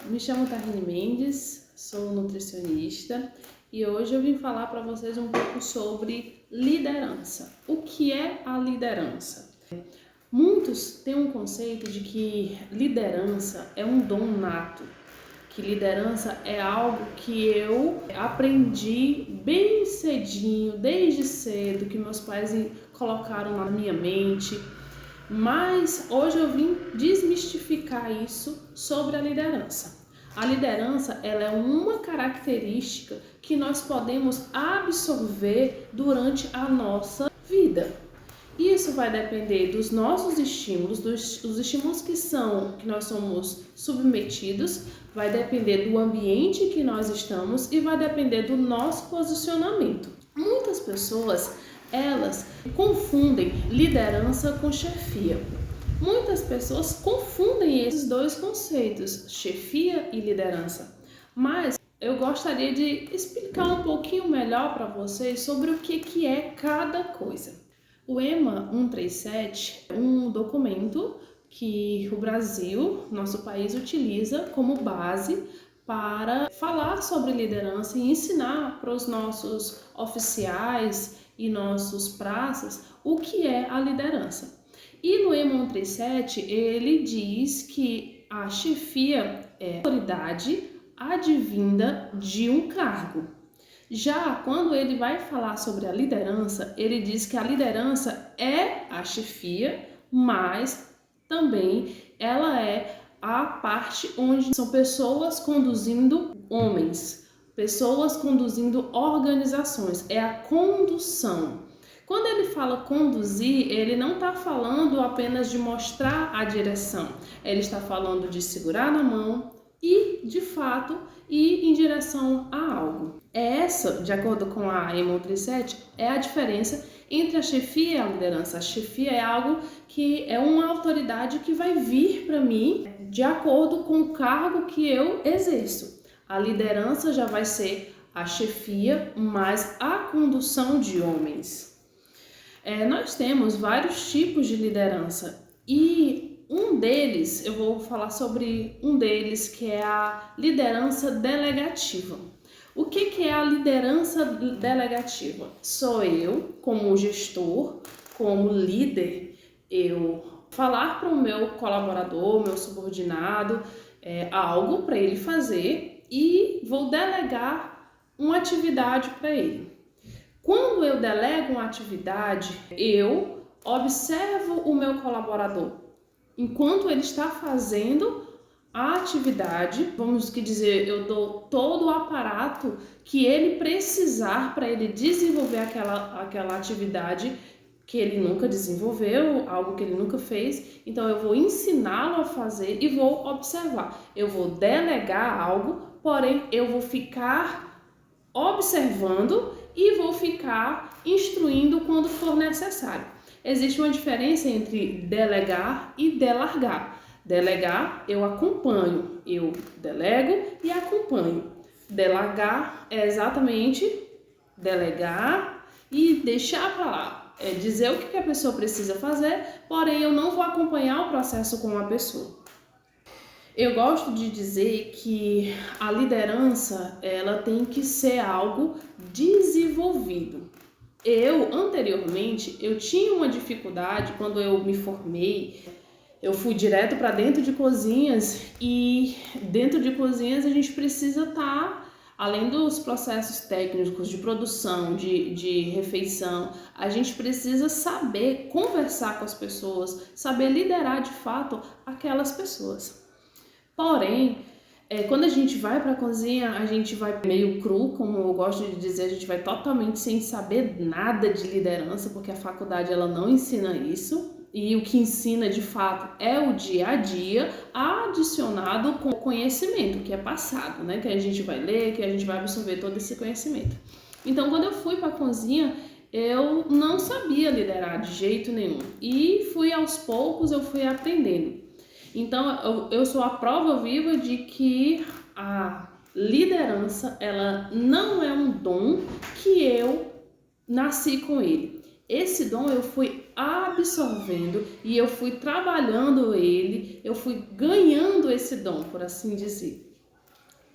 Me chamo Tarine Mendes, sou nutricionista e hoje eu vim falar para vocês um pouco sobre liderança. O que é a liderança? Muitos têm um conceito de que liderança é um dom nato, que liderança é algo que eu aprendi bem cedinho, desde cedo, que meus pais colocaram na minha mente. Mas hoje eu vim desmistificar isso sobre a liderança. A liderança, ela é uma característica que nós podemos absorver durante a nossa vida. Isso vai depender dos nossos estímulos, dos estímulos que nós somos submetidos, vai depender do ambiente que nós estamos e vai depender do nosso posicionamento. Muitas pessoas, elas confundem liderança com chefia. Muitas pessoas confundem esses dois conceitos, chefia e liderança. Mas eu gostaria de explicar um pouquinho melhor para vocês sobre o que é cada coisa. O EMA 137 é um documento que o Brasil, nosso país, utiliza como base para falar sobre liderança e ensinar para os nossos oficiais e nossos praças o que é a liderança. E no EMA 137 ele diz que a chefia é a autoridade advinda de um cargo. Já quando ele vai falar sobre a liderança, ele diz que a liderança é a chefia, mas também ela é a parte onde são pessoas conduzindo homens, pessoas conduzindo organizações, é a condução. Quando ele fala conduzir, ele não está falando apenas de mostrar a direção, ele está falando de segurar na mão e, de fato, ir em direção a algo. Essa, de acordo com a EMA 137, é a diferença entre a chefia e a liderança. A chefia é algo que é uma autoridade que vai vir para mim de acordo com o cargo que eu exerço. A liderança já vai ser a chefia, mais a condução de homens. Nós temos vários tipos de liderança e um deles, eu vou falar sobre um deles, que é a liderança delegativa. O que é a liderança delegativa? Sou eu, como gestor, como líder, eu falar para o meu colaborador, meu subordinado, algo para ele fazer e vou delegar uma atividade para ele. Quando eu delego uma atividade, eu observo o meu colaborador. Enquanto ele está fazendo a atividade, vamos dizer, eu dou todo o aparato que ele precisar para ele desenvolver aquela atividade que ele nunca desenvolveu, algo que ele nunca fez. Então eu vou ensiná-lo a fazer e vou observar. Eu vou delegar algo, porém eu vou ficar observando e vou ficar instruindo quando for necessário. Existe uma diferença entre delegar e delargar. Delegar, eu acompanho, eu delego e acompanho. Delargar é exatamente delegar e deixar para lá. É dizer o que a pessoa precisa fazer, porém eu não vou acompanhar o processo com a pessoa. Eu gosto de dizer que a liderança, ela tem que ser algo desenvolvido. Anteriormente, eu tinha uma dificuldade quando eu me formei. Eu fui direto para dentro de cozinhas e dentro de cozinhas a gente precisa estar, além dos processos técnicos de produção, de refeição, a gente precisa saber conversar com as pessoas, saber liderar de fato aquelas pessoas. Porém, quando a gente vai para a cozinha, a gente vai meio cru, como eu gosto de dizer, a gente vai totalmente sem saber nada de liderança, porque a faculdade ela não ensina isso. E o que ensina de fato é o dia a dia, adicionado com o conhecimento que é passado, né? Que a gente vai ler, que a gente vai absorver todo esse conhecimento. Então, quando eu fui para a cozinha, eu não sabia liderar de jeito nenhum. E aos poucos eu fui aprendendo. Então, eu sou a prova viva de que a liderança, ela não é um dom que eu nasci com ele. Esse dom eu fui absorvendo e eu fui trabalhando ele, eu fui ganhando esse dom, por assim dizer.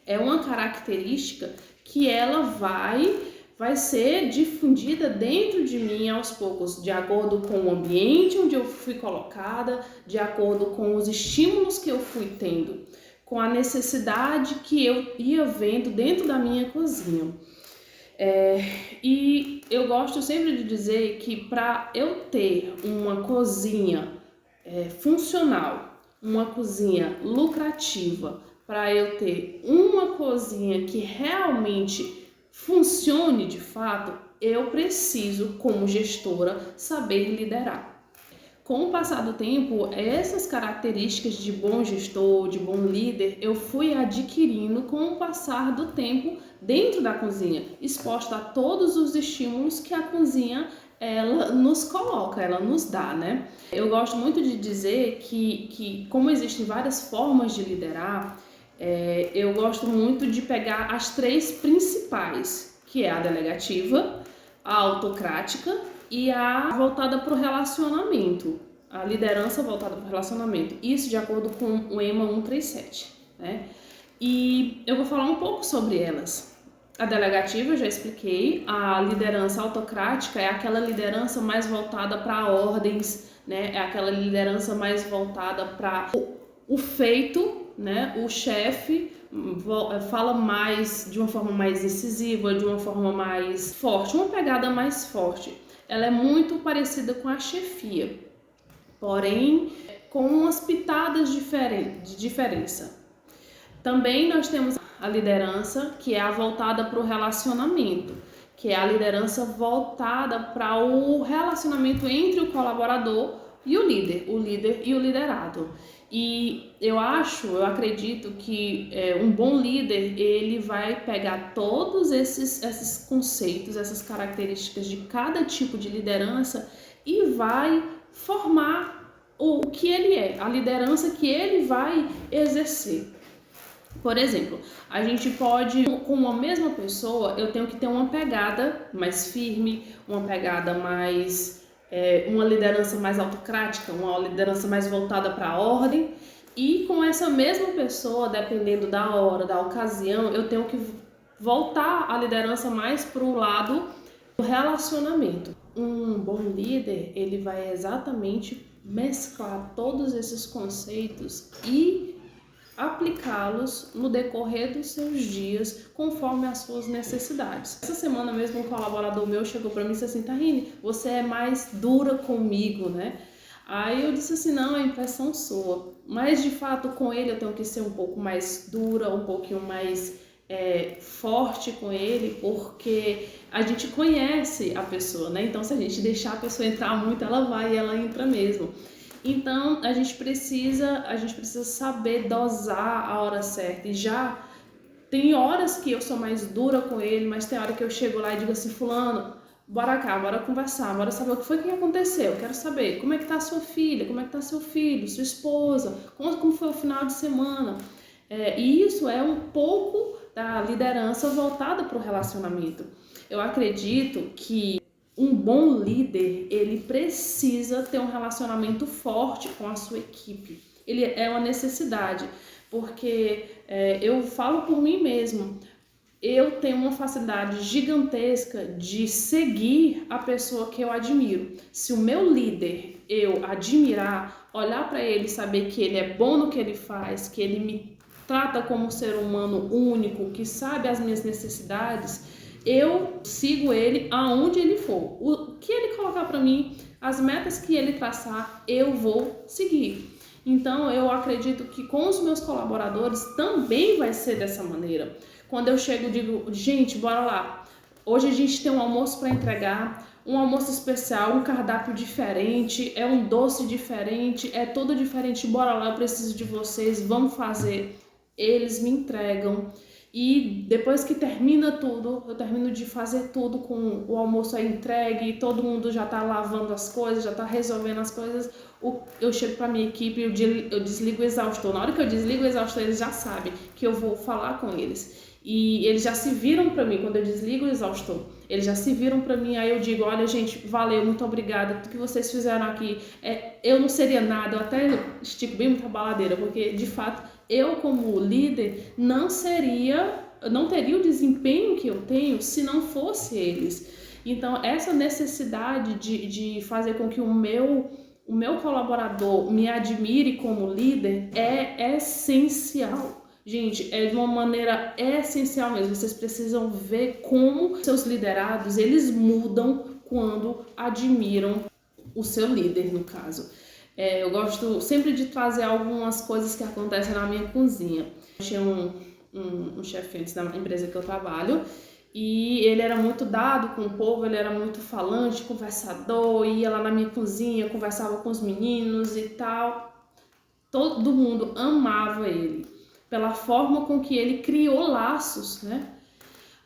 É uma característica que ela vai ser difundida dentro de mim aos poucos, de acordo com o ambiente onde eu fui colocada, de acordo com os estímulos que eu fui tendo, com a necessidade que eu ia vendo dentro da minha cozinha. E eu gosto sempre de dizer que para eu ter uma cozinha funcional, uma cozinha lucrativa, para eu ter uma cozinha que realmente funcione de fato, eu preciso, como gestora, saber liderar. Com o passar do tempo, essas características de bom gestor, de bom líder, eu fui adquirindo com o passar do tempo dentro da cozinha, exposta a todos os estímulos que a cozinha ela nos coloca, ela nos dá, né? Eu gosto muito de dizer que como existem várias formas de liderar, eu gosto muito de pegar as 3 principais, que é a delegativa, a autocrática e a voltada para o relacionamento, a liderança voltada para o relacionamento, isso de acordo com o EMA 137, né? E eu vou falar um pouco sobre elas. A delegativa eu já expliquei, a liderança autocrática é aquela liderança mais voltada para ordens, né? É aquela liderança mais voltada para o feito, né? O chefe fala mais de uma forma mais decisiva, de uma forma mais forte, uma pegada mais forte. Ela é muito parecida com a chefia, porém com umas pitadas de diferença. Também nós temos a liderança que é a voltada para o relacionamento, que é a liderança voltada para o relacionamento entre o colaborador e o líder e o liderado. E eu acredito que um bom líder, ele vai pegar todos esses conceitos, essas características de cada tipo de liderança e vai formar o que ele é, a liderança que ele vai exercer. Por exemplo, a gente pode, com uma mesma pessoa, eu tenho que ter uma pegada mais firme, uma pegada mais, uma liderança mais autocrática, uma liderança mais voltada para a ordem. E com essa mesma pessoa, dependendo da hora, da ocasião, eu tenho que voltar a liderança mais para o lado do relacionamento. Um bom líder, ele vai exatamente mesclar todos esses conceitos e aplicá-los no decorrer dos seus dias, conforme as suas necessidades. Essa semana mesmo um colaborador meu chegou para mim e disse assim: Tahine, você é mais dura comigo, né? Aí eu disse assim: não, é impressão sua. Mas de fato com ele eu tenho que ser um pouco mais dura, um pouquinho mais forte com ele, porque a gente conhece a pessoa, né? Então se a gente deixar a pessoa entrar muito, ela vai e ela entra mesmo. Então a gente precisa saber dosar a hora certa. E já tem horas que eu sou mais dura com ele, mas tem hora que eu chego lá e digo assim: fulano, bora cá, bora conversar, bora saber o que foi que aconteceu. Eu quero saber como é que tá a sua filha, como é que tá seu filho, sua esposa, como foi o final de semana. E isso é um pouco da liderança voltada para o relacionamento. Eu acredito que um bom líder, ele precisa ter um relacionamento forte com a sua equipe. Ele é uma necessidade, porque eu falo por mim mesmo, eu tenho uma facilidade gigantesca de seguir a pessoa que eu admiro. Se o meu líder, eu admirar, olhar para ele, saber que ele é bom no que ele faz, que ele me trata como um ser humano único, que sabe as minhas necessidades, eu sigo ele aonde ele for. O que ele colocar para mim, as metas que ele traçar, eu vou seguir. Então eu acredito que com os meus colaboradores também vai ser dessa maneira. Quando eu chego e digo: gente, bora lá, hoje a gente tem um almoço para entregar, um almoço especial, um cardápio diferente, é um doce diferente, é tudo diferente, bora lá, eu preciso de vocês, vamos fazer. Eles me entregam. E depois que termina tudo, eu termino de fazer tudo, com o almoço é entregue, todo mundo já tá lavando as coisas, já tá resolvendo as coisas, eu chego pra minha equipe e eu desligo o exaustor. Na hora que eu desligo o exaustor, eles já sabem que eu vou falar com eles. E eles já se viram pra mim, quando eu desligo o exaustor, eles já se viram pra mim, aí eu digo: olha gente, valeu, muito obrigada, tudo que vocês fizeram aqui, eu não seria nada, eu até estico bem muita baladeira, porque de fato eu como líder não teria o desempenho que eu tenho se não fosse eles. Então, essa necessidade de fazer com que o meu colaborador me admire como líder é essencial. Gente, é de uma maneira essencial mesmo. Vocês precisam ver como seus liderados, eles mudam quando admiram o seu líder, no caso. Eu gosto sempre de trazer algumas coisas que acontecem na minha cozinha. Eu tinha um chefe antes da empresa que eu trabalho, e ele era muito dado com o povo, ele era muito falante, conversador, ia lá na minha cozinha, conversava com os meninos e tal. Todo mundo amava ele, pela forma com que ele criou laços, né?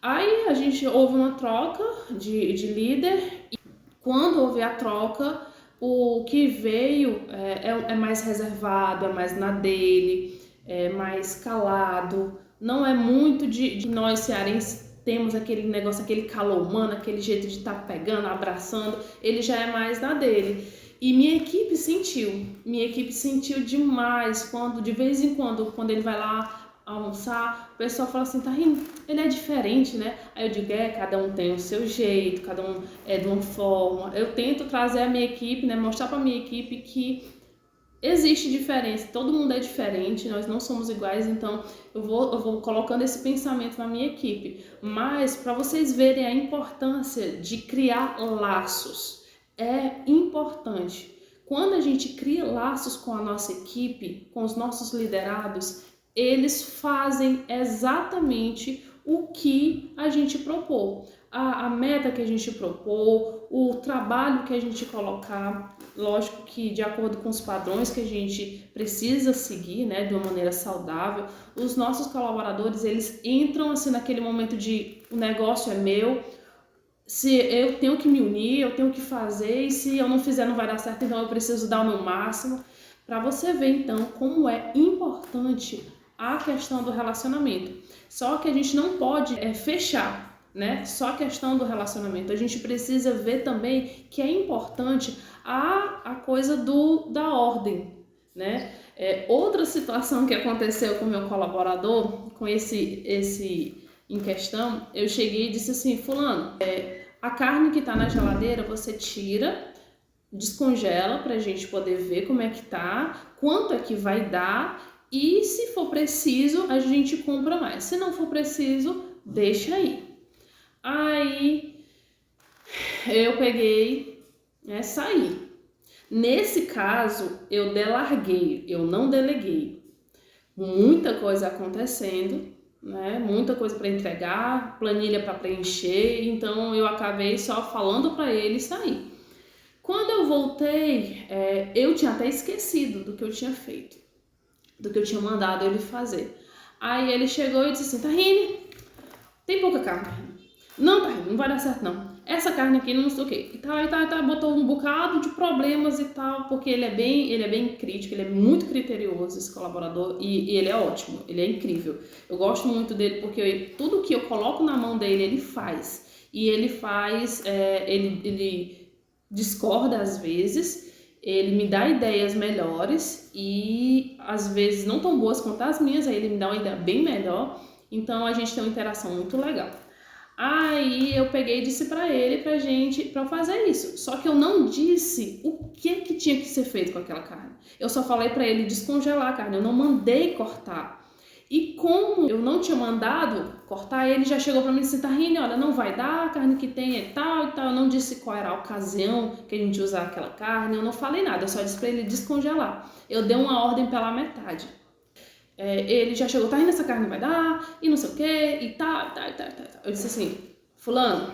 Aí a gente houve uma troca de líder, e quando houve a troca, o que veio é mais reservado, é mais na dele, é mais calado, não é muito de nós cearenses temos aquele negócio, aquele calor humano, aquele jeito de estar pegando, abraçando, ele já é mais na dele. E minha equipe sentiu demais quando, de vez em quando ele vai lá almoçar, o pessoal fala assim, Tairine, ele é diferente, né? Aí eu digo, cada um tem o seu jeito, cada um é de uma forma. Eu tento trazer a minha equipe, né? Mostrar para minha equipe que existe diferença, todo mundo é diferente, nós não somos iguais, então eu vou colocando esse pensamento na minha equipe. Mas para vocês verem a importância de criar laços, é importante. Quando a gente cria laços com a nossa equipe, com os nossos liderados, eles fazem exatamente o que a gente propôs. A meta que a gente propôs, o trabalho que a gente colocar, lógico que de acordo com os padrões que a gente precisa seguir, né, de uma maneira saudável. Os nossos colaboradores, eles entram assim naquele momento de o negócio é meu, se eu tenho que me unir, eu tenho que fazer, e se eu não fizer não vai dar certo, então eu preciso dar o meu máximo. Para você ver então como é importante a questão do relacionamento. Só que a gente não pode fechar, né? Só a questão do relacionamento. A gente precisa ver também que é importante a coisa da ordem, né? Outra situação que aconteceu com o meu colaborador, com esse em questão, eu cheguei e disse assim, fulano, a carne que tá na geladeira você tira, descongela pra gente poder ver como é que tá, quanto é que vai dar, e se for preciso a gente compra mais, se não for preciso, deixa aí. Aí eu peguei, saí. Nesse caso eu delarguei, eu não deleguei. Muita coisa acontecendo, né? Muita coisa para entregar, planilha para preencher, então eu acabei só falando para ele sair. Quando eu voltei, eu tinha até esquecido do que eu tinha feito, do que eu tinha mandado ele fazer. Aí ele chegou e disse assim, Tairine, tem pouca carne. Não, Tairine, não vai dar certo não. Essa carne aqui não sei o que. E tal, botou um bocado de problemas e tal, porque ele é bem crítico, ele é muito criterioso, esse colaborador, e ele é ótimo, ele é incrível. Eu gosto muito dele porque tudo que eu coloco na mão dele, ele faz. E ele faz, ele discorda às vezes, ele me dá ideias melhores e às vezes não tão boas quanto as minhas, aí ele me dá uma ideia bem melhor, então a gente tem uma interação muito legal. Aí eu peguei e disse pra ele, pra eu fazer isso, só que eu não disse o que tinha que ser feito com aquela carne, eu só falei pra ele descongelar a carne, eu não mandei cortar. E como eu não tinha mandado cortar, ele já chegou para mim e disse, Tairine, olha, não vai dar, a carne que tem é tal e tal. Eu não disse qual era a ocasião que a gente usar aquela carne, eu não falei nada, eu só disse para ele descongelar. Eu dei uma ordem pela metade. Ele já chegou, Tairine, essa carne vai dar, e não sei o que, e tal. Eu disse assim, fulano,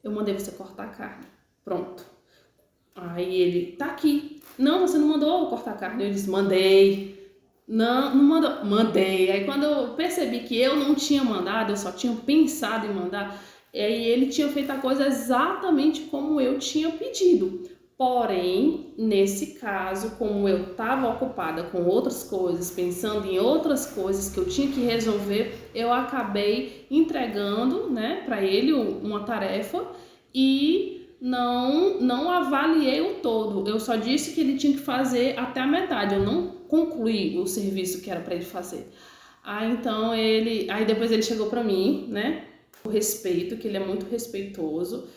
eu mandei você cortar a carne, pronto. Aí ele, tá aqui. Não, você não mandou cortar a carne. Eu disse, mandei. Não mandou. Mandei. Aí quando eu percebi que eu não tinha mandado, eu só tinha pensado em mandar, aí ele tinha feito a coisa exatamente como eu tinha pedido. Porém, nesse caso, como eu estava ocupada com outras coisas, pensando em outras coisas que eu tinha que resolver, eu acabei entregando, né, para ele uma tarefa e não avaliei o todo. Eu só disse que ele tinha que fazer até a metade. Eu não concluir o serviço que era para ele fazer. Aí depois ele chegou para mim, né? O respeito, que ele é muito respeitoso.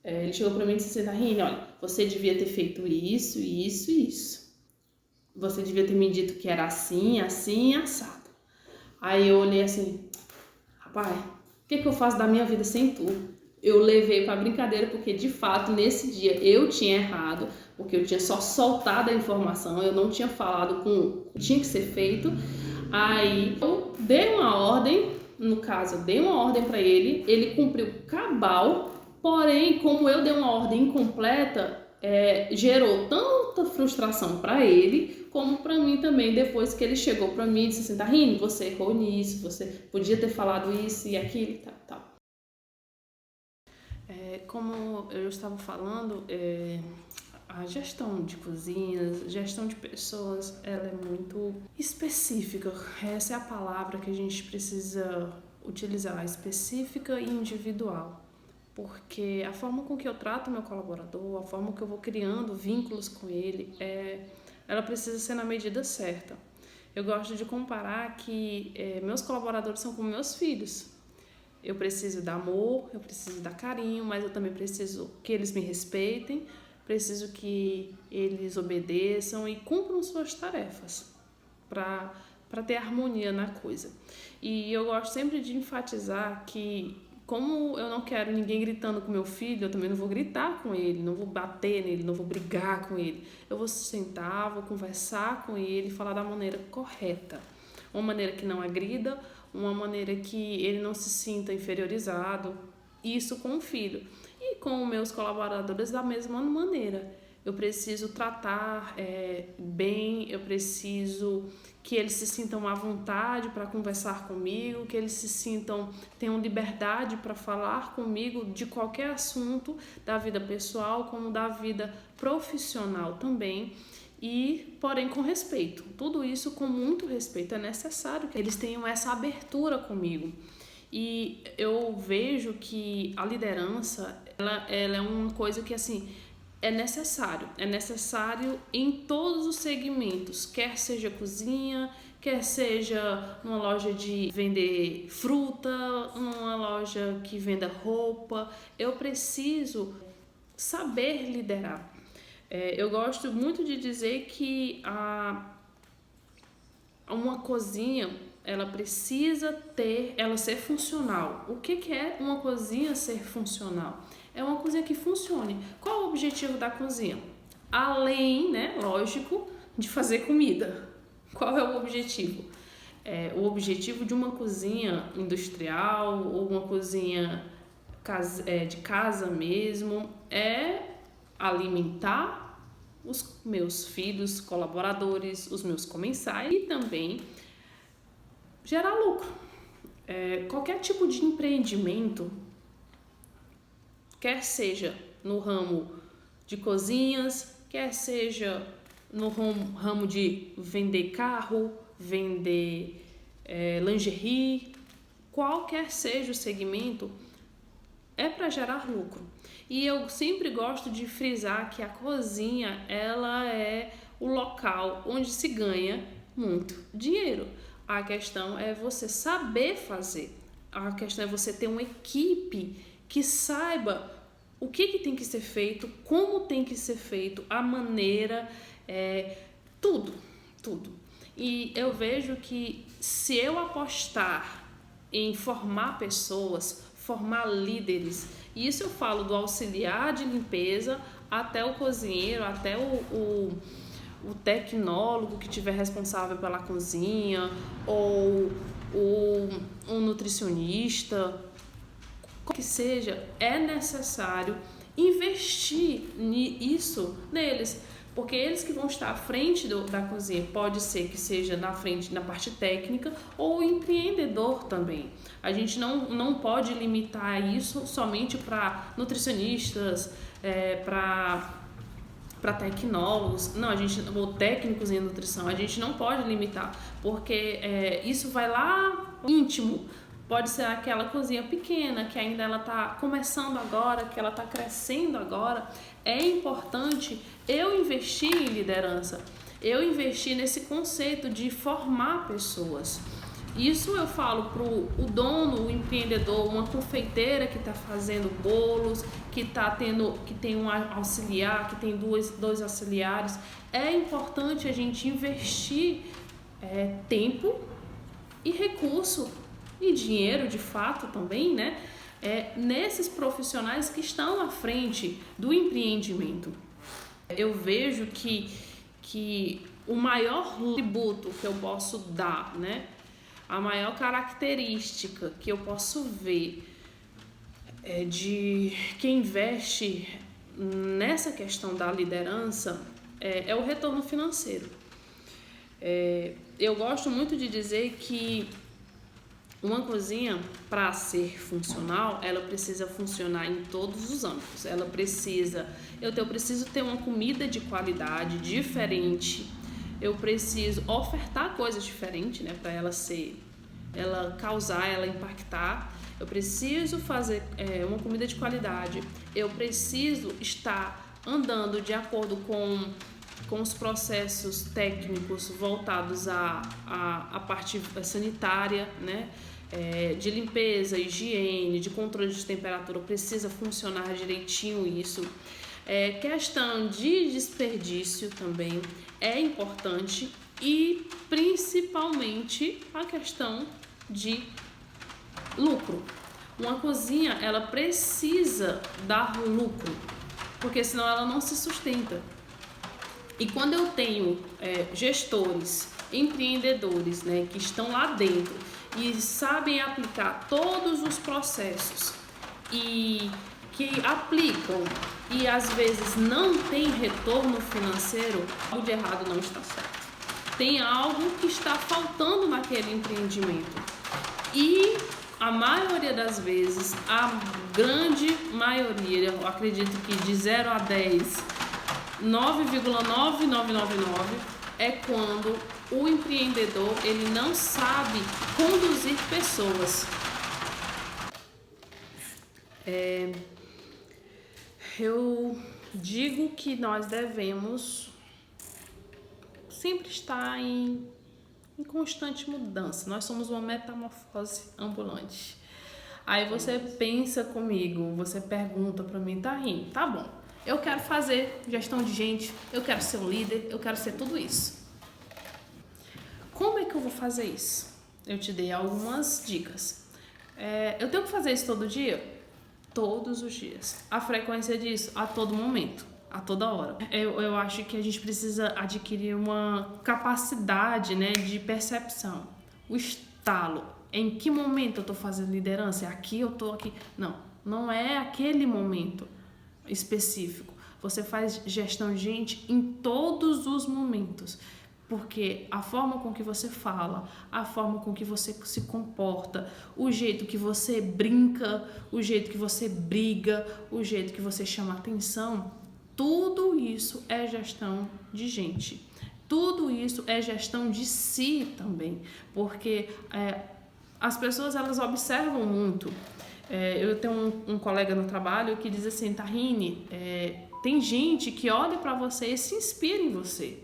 Ele chegou para mim e disse assim: Tahine, olha, você devia ter feito isso, isso e isso. Você devia ter me dito que era assim, assim e assado. Aí eu olhei assim: rapaz, o que eu faço da minha vida sem tu? Eu levei pra brincadeira porque, de fato, nesse dia eu tinha errado, porque eu tinha só soltado a informação, eu não tinha falado com o que tinha que ser feito. Aí eu dei uma ordem, no caso, eu dei uma ordem para ele cumpriu cabal, porém, como eu dei uma ordem incompleta, gerou tanta frustração para ele, como para mim também, depois que ele chegou para mim e disse assim: Tahine, você errou nisso, você podia ter falado isso e aquilo, tal. Como eu estava falando, a gestão de cozinhas, gestão de pessoas, ela é muito específica. Essa é a palavra que a gente precisa utilizar, específica e individual. Porque a forma com que eu trato meu colaborador, a forma que eu vou criando vínculos com ele, ela precisa ser na medida certa. Eu gosto de comparar que meus colaboradores são como meus filhos. Eu preciso dar amor, eu preciso dar carinho, mas eu também preciso que eles me respeitem, preciso que eles obedeçam e cumpram suas tarefas para ter harmonia na coisa. E eu gosto sempre de enfatizar que, como eu não quero ninguém gritando com meu filho, eu também não vou gritar com ele, não vou bater nele, não vou brigar com ele. Eu vou sentar, vou conversar com ele, falar da maneira correta. Uma maneira que não agrida, uma maneira que ele não se sinta inferiorizado. Isso com o filho. E com meus colaboradores da mesma maneira. Eu preciso tratar bem, eu preciso que eles se sintam à vontade para conversar comigo, que eles tenham liberdade para falar comigo de qualquer assunto da vida pessoal como da vida profissional também. E, porém, com respeito. Tudo isso com muito respeito. É necessário que eles tenham essa abertura comigo. E eu vejo que a liderança, ela é uma coisa que, assim, é necessário em todos os segmentos, quer seja cozinha, quer seja numa loja de vender fruta, numa loja que venda roupa. Eu preciso saber liderar. Eu gosto muito de dizer que uma cozinha, ela precisa ser funcional. O que é uma cozinha ser funcional? É uma cozinha que funcione. Qual é o objetivo da cozinha? Além, lógico, de fazer comida. Qual é o objetivo? O objetivo de uma cozinha industrial ou uma cozinha de casa mesmo é alimentar os meus filhos, colaboradores, os meus comensais e também gerar lucro. Qualquer tipo de empreendimento, quer seja no ramo de cozinhas, quer seja no ramo de vender carro, vender lingerie, qualquer seja o segmento, é para gerar lucro. E eu sempre gosto de frisar que a cozinha, ela é o local onde se ganha muito dinheiro. A questão é você saber fazer. A questão é você ter uma equipe que saiba o que tem que ser feito, como tem que ser feito, a maneira, tudo. E eu vejo que se eu apostar em formar pessoas, formar líderes, e isso eu falo do auxiliar de limpeza até o cozinheiro, até o tecnólogo que estiver responsável pela cozinha, ou um nutricionista, qual que seja, é necessário investir nisso neles, porque eles que vão estar à frente da cozinha, pode ser que seja na frente, na parte técnica, ou empreendedor também. A gente não pode limitar isso somente para nutricionistas, para tecnólogos, ou técnicos em nutrição, a gente não pode limitar, porque isso vai lá íntimo. Pode ser aquela cozinha pequena, que ainda ela está começando agora, que ela está crescendo agora. É importante eu investir em liderança. eu investi nesse conceito de formar pessoas. Isso eu falo para o dono, o empreendedor, uma confeiteira que está fazendo bolos, que tem um auxiliar, que tem dois auxiliares. É importante a gente investir tempo e recurso e dinheiro, de fato, também, né? Nesses profissionais que estão à frente do empreendimento. Eu vejo que o maior tributo que eu posso dar, né? A maior característica que eu posso ver de quem investe nessa questão da liderança é o retorno financeiro. Eu gosto muito de dizer que uma cozinha, para ser funcional, ela precisa funcionar em todos os âmbitos. Eu preciso ter uma comida de qualidade diferente. Eu preciso ofertar coisas diferentes, né, para ela causar, ela impactar. Eu preciso fazer uma comida de qualidade. Eu preciso estar andando de acordo com os processos técnicos voltados à parte sanitária, né? De limpeza, higiene, de controle de temperatura, precisa funcionar direitinho isso. Questão de desperdício também é importante e principalmente a questão de lucro. Uma cozinha, ela precisa dar lucro, porque senão ela não se sustenta. E quando eu tenho gestores, empreendedores, né, que estão lá dentro e sabem aplicar todos os processos e que aplicam e às vezes não tem retorno financeiro, algo de errado não está certo. Tem algo que está faltando naquele empreendimento. E a maioria das vezes, a grande maioria, eu acredito que de 0 a 10, 9,9999 é quando o empreendedor ele não sabe conduzir pessoas. Eu digo que nós devemos sempre estar em constante mudança. Nós somos uma metamorfose ambulante. Aí você pensa comigo, você pergunta para mim, Tarine, tá bom, eu quero fazer gestão de gente, eu quero ser um líder, eu quero ser tudo isso. Como é que eu vou fazer isso? Eu te dei algumas dicas. Eu tenho que fazer isso todo dia? Todos os dias. A frequência disso? A todo momento, a toda hora. Eu acho que a gente precisa adquirir uma capacidade, né, de percepção. O estalo. Em que momento eu tô fazendo liderança? É aqui, eu tô aqui. Não é aquele momento específico. Você faz gestão de gente em todos os momentos. Porque a forma com que você fala, a forma com que você se comporta, o jeito que você brinca, o jeito que você briga, o jeito que você chama atenção, tudo isso é gestão de gente. Tudo isso é gestão de si também. Porque as pessoas, elas observam muito. Eu tenho um colega no trabalho que diz assim, Tarine, tem gente que olha para você e se inspira em você.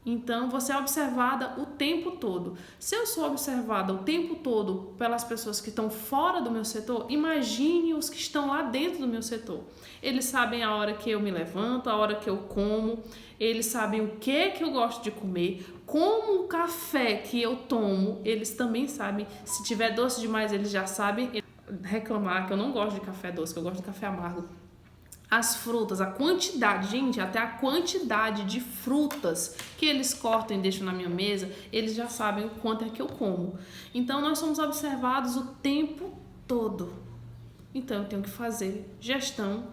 Então, você é observada o tempo todo. Se eu sou observada o tempo todo pelas pessoas que estão fora do meu setor, imagine os que estão lá dentro do meu setor. Eles sabem a hora que eu me levanto, a hora que eu como, eles sabem o que eu gosto de comer, como o café que eu tomo, eles também sabem. Se tiver doce demais, eles já sabem reclamar que eu não gosto de café doce, que eu gosto de café amargo. As frutas, a quantidade, gente, até a quantidade de frutas que eles cortam e deixam na minha mesa, eles já sabem o quanto é que eu como. Então, nós somos observados o tempo todo. Então, eu tenho que fazer gestão,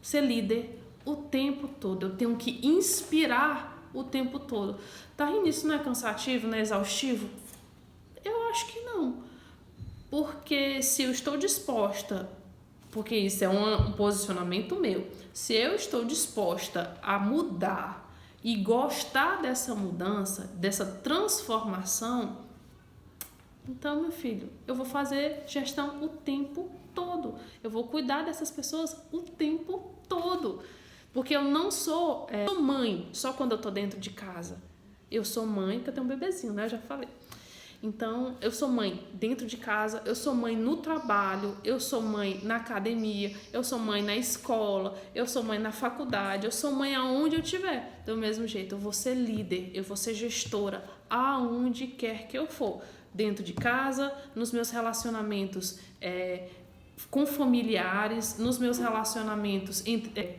ser líder o tempo todo. Eu tenho que inspirar o tempo todo. Tarine, isso não é cansativo, não é exaustivo? Eu acho que não. Porque se eu estou disposta... Porque isso é um posicionamento meu. Se eu estou disposta a mudar e gostar dessa mudança, dessa transformação, então, meu filho, eu vou fazer gestão o tempo todo. Eu vou cuidar dessas pessoas o tempo todo. Porque eu não sou, sou mãe só quando eu tô dentro de casa. Eu sou mãe, porque eu tenho um bebezinho, né? Eu já falei. Então, eu sou mãe dentro de casa, eu sou mãe no trabalho, eu sou mãe na academia, eu sou mãe na escola, eu sou mãe na faculdade, eu sou mãe aonde eu estiver. Do mesmo jeito, eu vou ser líder, eu vou ser gestora aonde quer que eu for. Dentro de casa, nos meus relacionamentos com familiares, nos meus relacionamentos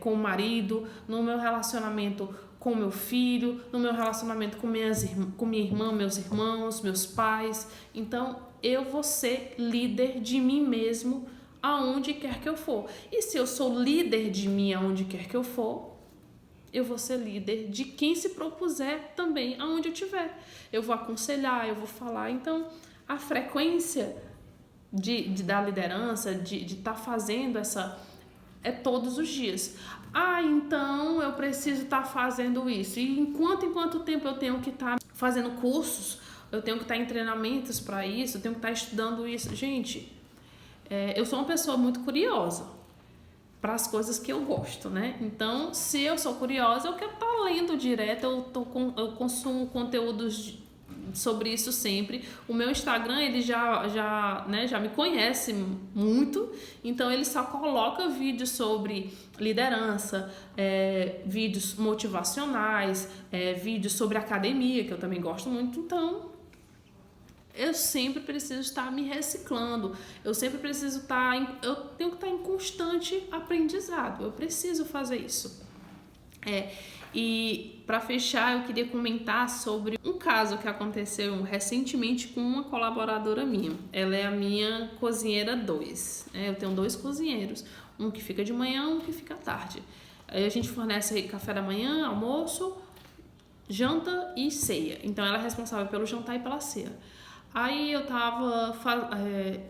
com o marido, no meu relacionamento com meu filho, no meu relacionamento com minha irmã, meus irmãos, meus pais. Então, eu vou ser líder de mim mesmo aonde quer que eu for. E se eu sou líder de mim aonde quer que eu for, eu vou ser líder de quem se propuser também aonde eu estiver. Eu vou aconselhar, eu vou falar. Então, a frequência da liderança, de estar fazendo essa... é todos os dias. Então eu preciso estar fazendo isso. E em quanto tempo eu tenho que estar fazendo cursos, eu tenho que estar em treinamentos para isso, eu tenho que estar estudando isso. Gente, eu sou uma pessoa muito curiosa para as coisas que eu gosto, né? Então, se eu sou curiosa, eu quero estar lendo direto, eu consumo conteúdos sobre isso sempre. O meu Instagram, ele já me conhece muito, então ele só coloca vídeos sobre liderança, vídeos motivacionais, vídeos sobre academia, que eu também gosto muito. Então, eu sempre preciso estar me reciclando, eu sempre preciso eu tenho que estar em constante aprendizado, eu preciso fazer isso. E para fechar, eu queria comentar sobre um caso que aconteceu recentemente com uma colaboradora minha. Ela é a minha cozinheira 2. Eu tenho 2 cozinheiros, um que fica de manhã, um que fica à tarde. Aí a gente fornece café da manhã, almoço, janta e ceia. Então ela é responsável pelo jantar e pela ceia. Aí eu tava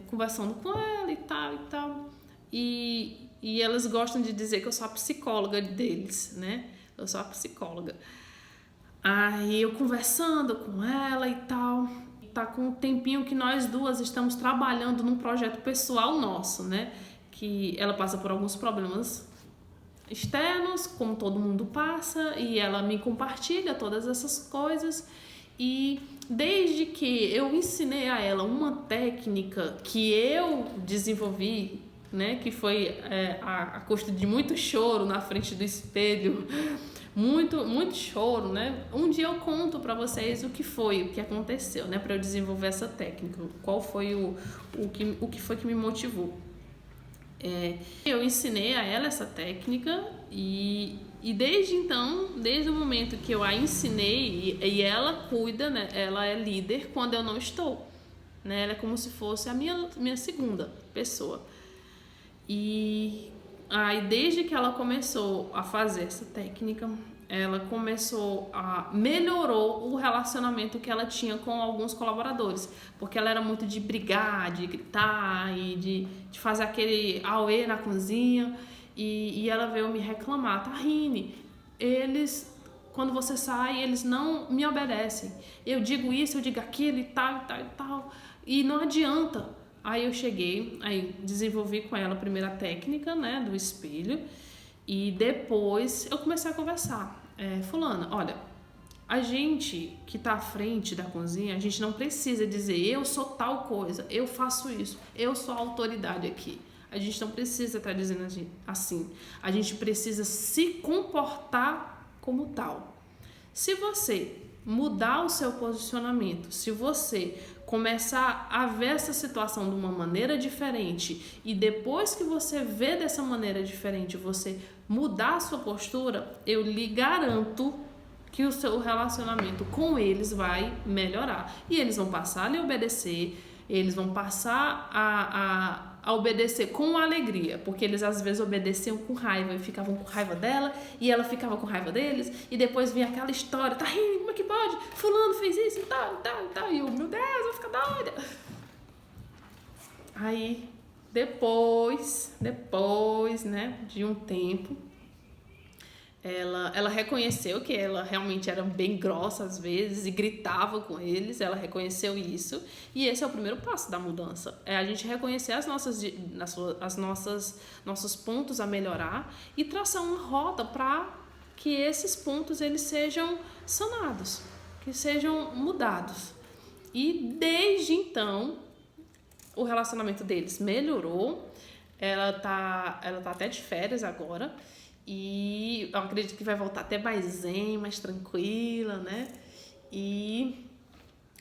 conversando com ela e tal. E elas gostam de dizer que eu sou a psicóloga deles, né? Eu sou a psicóloga. Aí eu conversando com ela e tal. Tá com um tempinho que nós duas estamos trabalhando num projeto pessoal nosso, né? Que ela passa por alguns problemas externos, como todo mundo passa, e ela me compartilha todas essas coisas. E desde que eu ensinei a ela uma técnica que eu desenvolvi, né, que foi a custa de muito choro na frente do espelho, muito choro, né? Um dia eu conto para vocês o que aconteceu, né, para eu desenvolver essa técnica, qual foi o que foi que me motivou. Eu ensinei a ela essa técnica e desde então, desde o momento que eu a ensinei e ela cuida, né, ela é líder quando eu não estou, né? Ela é como se fosse a minha segunda pessoa. E aí, desde que ela começou a fazer essa técnica, ela melhorou o relacionamento que ela tinha com alguns colaboradores, porque ela era muito de brigar, de gritar e de fazer aquele auê na cozinha, e ela veio me reclamar: Tahine, quando você sai, eles não me obedecem, eu digo isso, eu digo aquilo e tal, e não adianta. Aí eu cheguei, aí desenvolvi com ela a primeira técnica, né, do espelho, e depois eu comecei a conversar. Fulana, olha, a gente que tá à frente da cozinha, a gente não precisa dizer eu sou tal coisa, eu faço isso, eu sou a autoridade aqui. A gente não precisa estar dizendo assim. A gente precisa se comportar como tal. Se você mudar o seu posicionamento, se você começar a ver essa situação de uma maneira diferente e depois que você vê dessa maneira diferente, você mudar a sua postura, eu lhe garanto que o seu relacionamento com eles vai melhorar. E eles vão passar a lhe obedecer, eles vão passar a obedecer com alegria, porque eles às vezes obedeciam com raiva e ficavam com raiva dela e ela ficava com raiva deles, e depois vinha aquela história: tá rindo, como é que pode? Fulano fez isso e tal, e eu, meu Deus, eu vou ficar doida. Aí depois, né, de um tempo, Ela reconheceu que ela realmente era bem grossa às vezes e gritava com eles, ela reconheceu isso, e esse é o primeiro passo da mudança, é a gente reconhecer nossos pontos a melhorar e traçar uma rota para que esses pontos eles sejam sanados, que sejam mudados. E desde então o relacionamento deles melhorou, ela tá até de férias agora, e eu acredito que vai voltar até mais zen, mais tranquila, né? E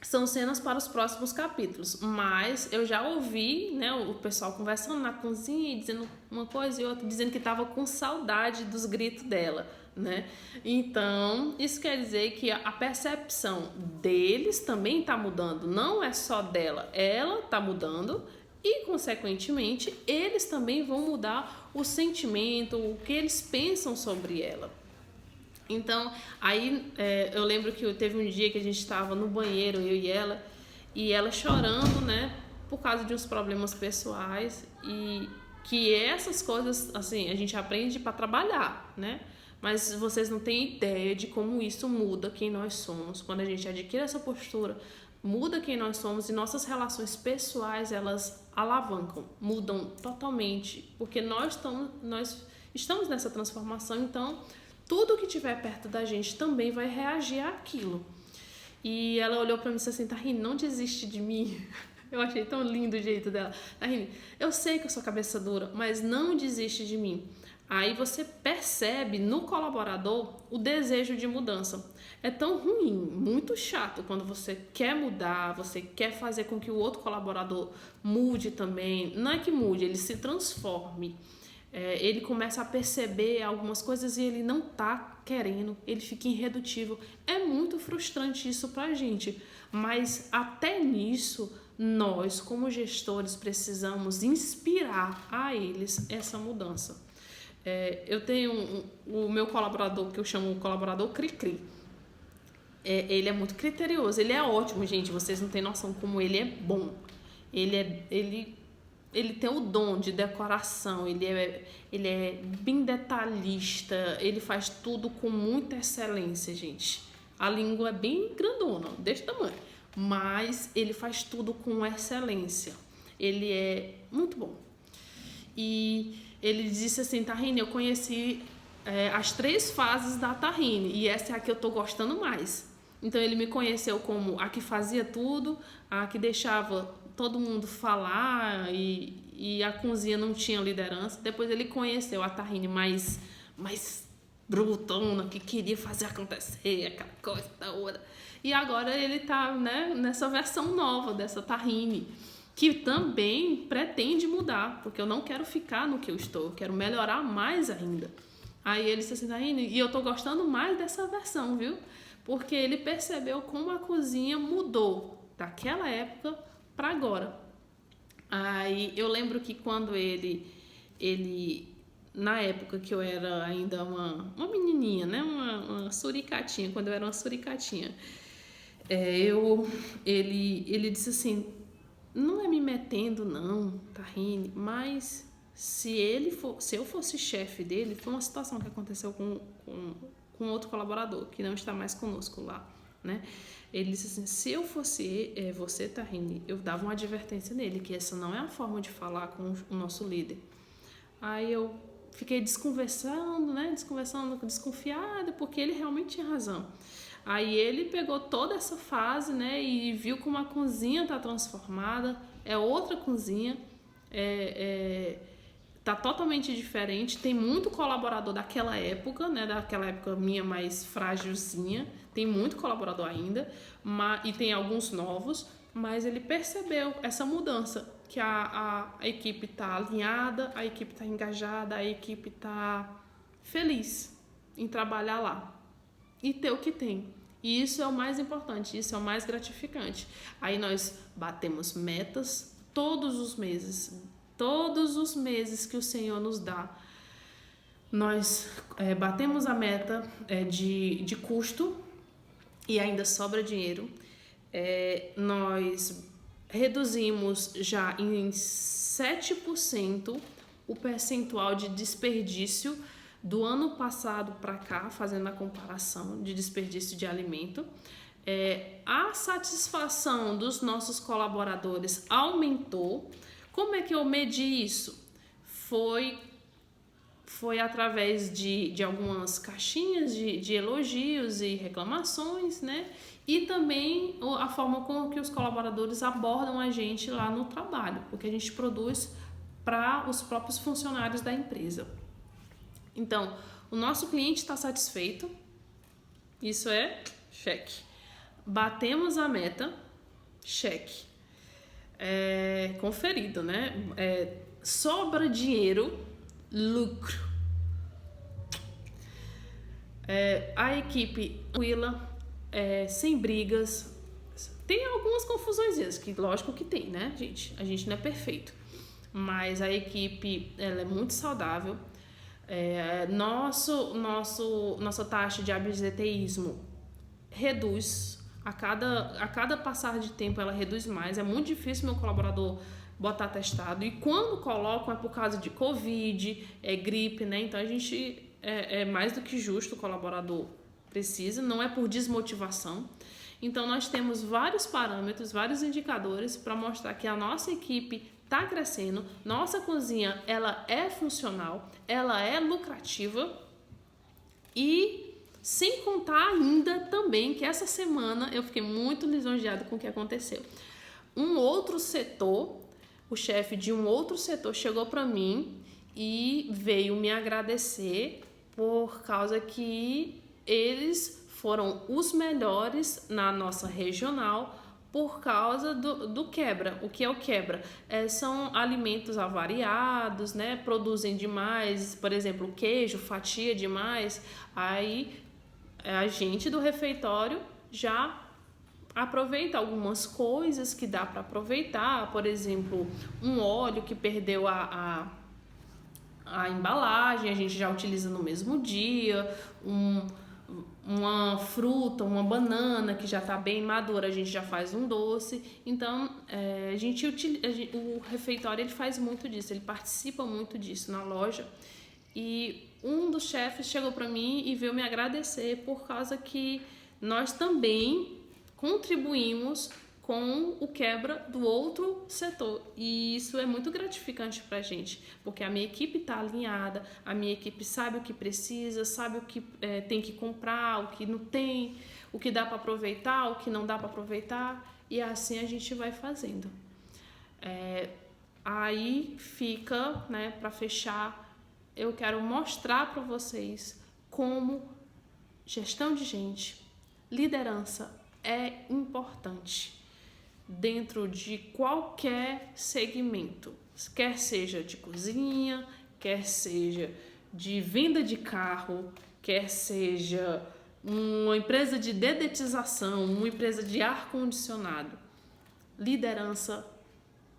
são cenas para os próximos capítulos. Mas eu já ouvi, né, o pessoal conversando na cozinha, dizendo uma coisa e outra, dizendo que estava com saudade dos gritos dela, né? Então, isso quer dizer que a percepção deles também está mudando. Não é só dela, ela está mudando. E, consequentemente, eles também vão mudar o sentimento, o que eles pensam sobre ela. Então, aí eu lembro que teve um dia que a gente estava no banheiro, eu e ela chorando, né, por causa de uns problemas pessoais, e que essas coisas, assim, a gente aprende para trabalhar, né? Mas vocês não têm ideia de como isso muda quem nós somos. Quando a gente adquire essa postura, muda quem nós somos e nossas relações pessoais, elas alavancam, mudam totalmente, porque nós estamos nessa transformação, então tudo que estiver perto da gente também vai reagir àquilo. E ela olhou pra mim e disse assim: Tahine, não desiste de mim. Eu achei tão lindo o jeito dela. Tahine, eu sei que eu sou cabeça dura, mas não desiste de mim. Aí você percebe no colaborador o desejo de mudança. É tão ruim, muito chato quando você quer mudar, você quer fazer com que o outro colaborador mude também. Não é que mude, ele se transforme. Ele começa a perceber algumas coisas e ele não tá querendo, ele fica irredutível. É muito frustrante isso pra gente, mas até nisso nós, como gestores, precisamos inspirar a eles essa mudança. Eu tenho o meu colaborador, que eu chamo de colaborador Cri-Cri. Ele é muito criterioso, ele é ótimo, gente, vocês não têm noção como ele é bom. Ele tem o dom de decoração, ele é bem detalhista, ele faz tudo com muita excelência, gente. A língua é bem grandona, desse tamanho, mas ele faz tudo com excelência. Ele é muito bom. E ele disse assim: Tahine, eu conheci as 3 fases da Tahine e essa é a que eu tô gostando mais. Então ele me conheceu como a que fazia tudo, a que deixava todo mundo falar e a cozinha não tinha liderança. Depois ele conheceu a Tahine mais brutona, que queria fazer acontecer, aquela coisa da hora. E agora ele tá, né, nessa versão nova dessa Tahine, que também pretende mudar, porque eu não quero ficar no que eu estou, eu quero melhorar mais ainda. Aí ele disse assim: Tahine, e eu tô gostando mais dessa versão, viu? Porque ele percebeu como a cozinha mudou daquela época para agora. Aí eu lembro que quando ele na época que eu era ainda uma menininha, né, uma suricatinha, quando eu era uma suricatinha, ele disse assim: não é me metendo não, Tahine, mas se eu fosse chefe dele, foi uma situação que aconteceu com outro colaborador que não está mais conosco lá, né? Ele disse assim: se eu fosse você, Tahine, eu dava uma advertência nele, que essa não é a forma de falar com o nosso líder. Aí eu fiquei desconversando, desconfiada, porque ele realmente tinha razão. Aí ele pegou toda essa fase, né, e viu como a cozinha está transformada, é outra cozinha, tá totalmente diferente. Tem muito colaborador daquela época, né, daquela época minha mais frágilzinha, tem muito colaborador ainda, e tem alguns novos, mas ele percebeu essa mudança, que a equipe tá alinhada, a equipe tá engajada, a equipe tá feliz em trabalhar lá e ter o que tem. E isso é o mais importante, isso é o mais gratificante. Aí nós batemos metas todos os meses que o Senhor nos dá. Nós batemos a meta de custo e ainda sobra dinheiro. Nós reduzimos já em 7% o percentual de desperdício do ano passado para cá, fazendo a comparação de desperdício de alimento. A satisfação dos nossos colaboradores aumentou. Como é que eu medi isso? Foi através de algumas caixinhas de elogios e reclamações, né? E também a forma com que os colaboradores abordam a gente lá no trabalho, porque a gente produz para os próprios funcionários da empresa. Então, o nosso cliente está satisfeito, isso é cheque. Batemos a meta, cheque. Conferido, né? Sobra dinheiro, lucro. A equipe tranquila, sem brigas. Tem algumas confusões, que lógico que tem, né, gente? A gente não é perfeito, mas a equipe ela é muito saudável. Nossa taxa de absenteísmo reduz. A cada passar de tempo ela reduz mais. É muito difícil meu colaborador botar atestado. E quando colocam é por causa de Covid, gripe, né? Então a gente é mais do que justo, o colaborador precisa, não é por desmotivação. Então nós temos vários parâmetros, vários indicadores para mostrar que a nossa equipe está crescendo, nossa cozinha ela é funcional, ela é lucrativa. E sem contar ainda também que essa semana eu fiquei muito lisonjeada com o que aconteceu. Um outro setor, o chefe de um outro setor chegou para mim e veio me agradecer por causa que eles foram os melhores na nossa regional por causa do quebra. O que é o quebra? São alimentos avariados, né? Produzem demais, por exemplo, queijo, fatia demais. Aí a gente do refeitório já aproveita algumas coisas que dá para aproveitar, por exemplo, um óleo que perdeu a embalagem, a gente já utiliza no mesmo dia, uma fruta, uma banana que já está bem madura, a gente já faz um doce. Então, o refeitório ele faz muito disso, ele participa muito disso na loja. E um dos chefes chegou para mim e veio me agradecer por causa que nós também contribuímos com o quebra do outro setor. E isso é muito gratificante para a gente, porque a minha equipe está alinhada, a minha equipe sabe o que precisa, sabe o que tem que comprar, o que não tem, o que dá para aproveitar, o que não dá para aproveitar, e assim a gente vai fazendo. Aí fica, né, para fechar, eu quero mostrar para vocês como gestão de gente, liderança é importante dentro de qualquer segmento, quer seja de cozinha, quer seja de venda de carro, quer seja uma empresa de dedetização, uma empresa de ar-condicionado. Liderança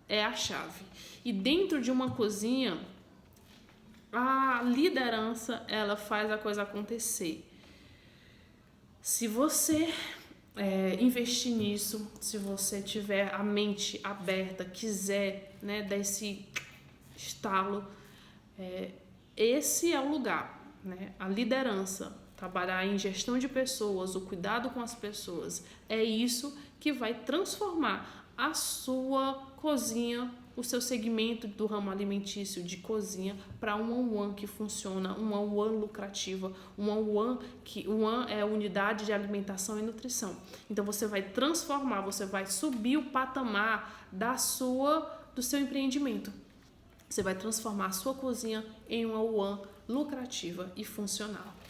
é a chave. E dentro de uma cozinha, a liderança ela faz a coisa acontecer. Se você investir nisso, se você tiver a mente aberta, quiser, né, dar esse estalo, esse é o lugar, né? A liderança, trabalhar em gestão de pessoas, o cuidado com as pessoas, é isso que vai transformar a sua cozinha, o seu segmento do ramo alimentício de cozinha para um one que funciona, uma one lucrativa, uma one que one é unidade de alimentação e nutrição. Então você vai transformar, você vai subir o patamar do seu empreendimento. Você vai transformar a sua cozinha em uma one lucrativa e funcional.